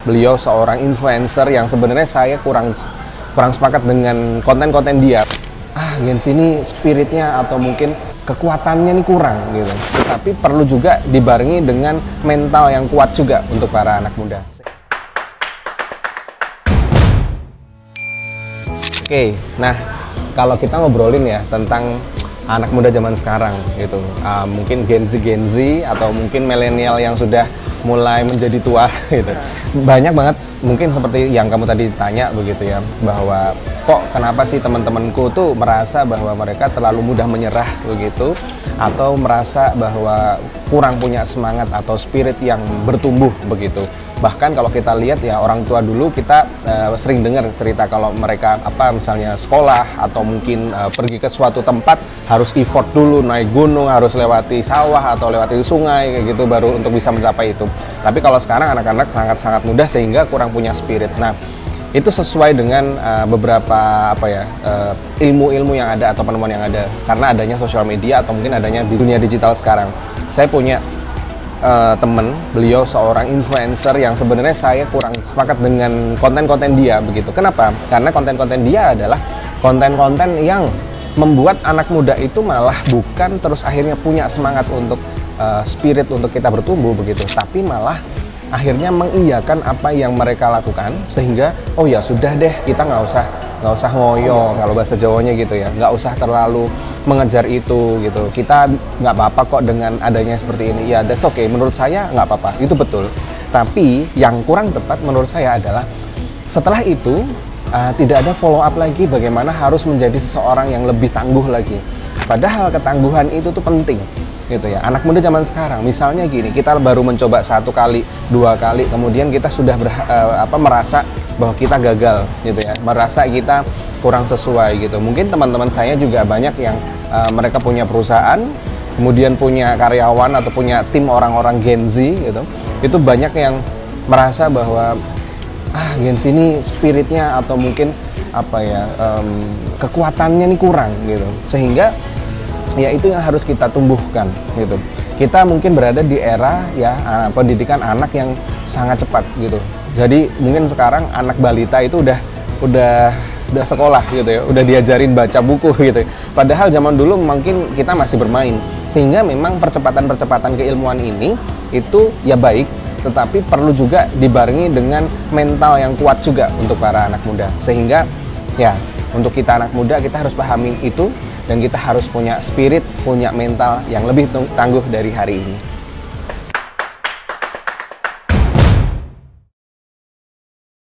beliau seorang influencer yang sebenarnya saya kurang sepakat dengan konten-konten dia. Gen Z ini spiritnya atau mungkin kekuatannya ini kurang gitu. Tapi perlu juga dibarengi dengan mental yang kuat juga untuk para anak muda. Oke, nah kalau kita ngobrolin ya tentang anak muda zaman sekarang gitu, mungkin Gen Z atau mungkin milenial yang sudah mulai menjadi tua gitu, banyak banget mungkin seperti yang kamu tadi tanya begitu ya, bahwa kok kenapa sih teman-temanku tuh merasa bahwa mereka terlalu mudah menyerah begitu, atau merasa bahwa kurang punya semangat atau spirit yang bertumbuh begitu. Bahkan kalau kita lihat ya, orang tua dulu kita sering dengar cerita kalau mereka misalnya sekolah atau mungkin pergi ke suatu tempat harus effort dulu, naik gunung, harus lewati sawah atau lewati sungai kayak gitu baru untuk bisa mencapai itu. Tapi kalau sekarang anak-anak sangat mudah sehingga kurang punya spirit. Nah, itu sesuai dengan beberapa ilmu-ilmu yang ada atau penemuan yang ada karena adanya sosial media atau mungkin adanya di dunia digital sekarang. Saya punya temen, beliau seorang influencer yang sebenarnya saya kurang sepakat dengan konten-konten dia begitu. Kenapa? Karena konten-konten dia adalah konten-konten yang membuat anak muda itu malah bukan terus akhirnya punya semangat untuk spirit untuk kita bertumbuh begitu, tapi malah akhirnya mengiyakan apa yang mereka lakukan sehingga oh ya sudah deh, kita nggak usah ngoyo kalau bahasa Jawanya gitu ya, nggak usah terlalu mengejar itu gitu, kita nggak apa-apa kok dengan adanya seperti ini ya, that's okay, menurut saya nggak apa-apa, itu betul. Tapi yang kurang tepat menurut saya adalah setelah itu tidak ada follow up lagi bagaimana harus menjadi seseorang yang lebih tangguh lagi, padahal ketangguhan itu tuh penting gitu ya. Anak muda zaman sekarang misalnya gini, kita baru mencoba 1 kali, 2 kali, kemudian kita sudah merasa bahwa kita gagal gitu ya, merasa kita kurang sesuai gitu. Mungkin teman-teman saya juga banyak yang mereka punya perusahaan, kemudian punya karyawan atau punya tim orang-orang Gen Z gitu, itu banyak yang merasa bahwa Gen Z ini spiritnya atau mungkin kekuatannya ini kurang gitu, sehingga ya itu yang harus kita tumbuhkan gitu. Kita mungkin berada di era ya pendidikan anak yang sangat cepat gitu. Jadi mungkin sekarang anak balita itu udah sekolah gitu ya, udah diajarin baca buku gitu. Padahal zaman dulu mungkin kita masih bermain. Sehingga memang percepatan keilmuan ini itu ya baik, tetapi perlu juga dibarengi dengan mental yang kuat juga untuk para anak muda. Sehingga ya untuk kita anak muda kita harus pahami itu, dan kita harus punya spirit, punya mental yang lebih tangguh dari hari ini.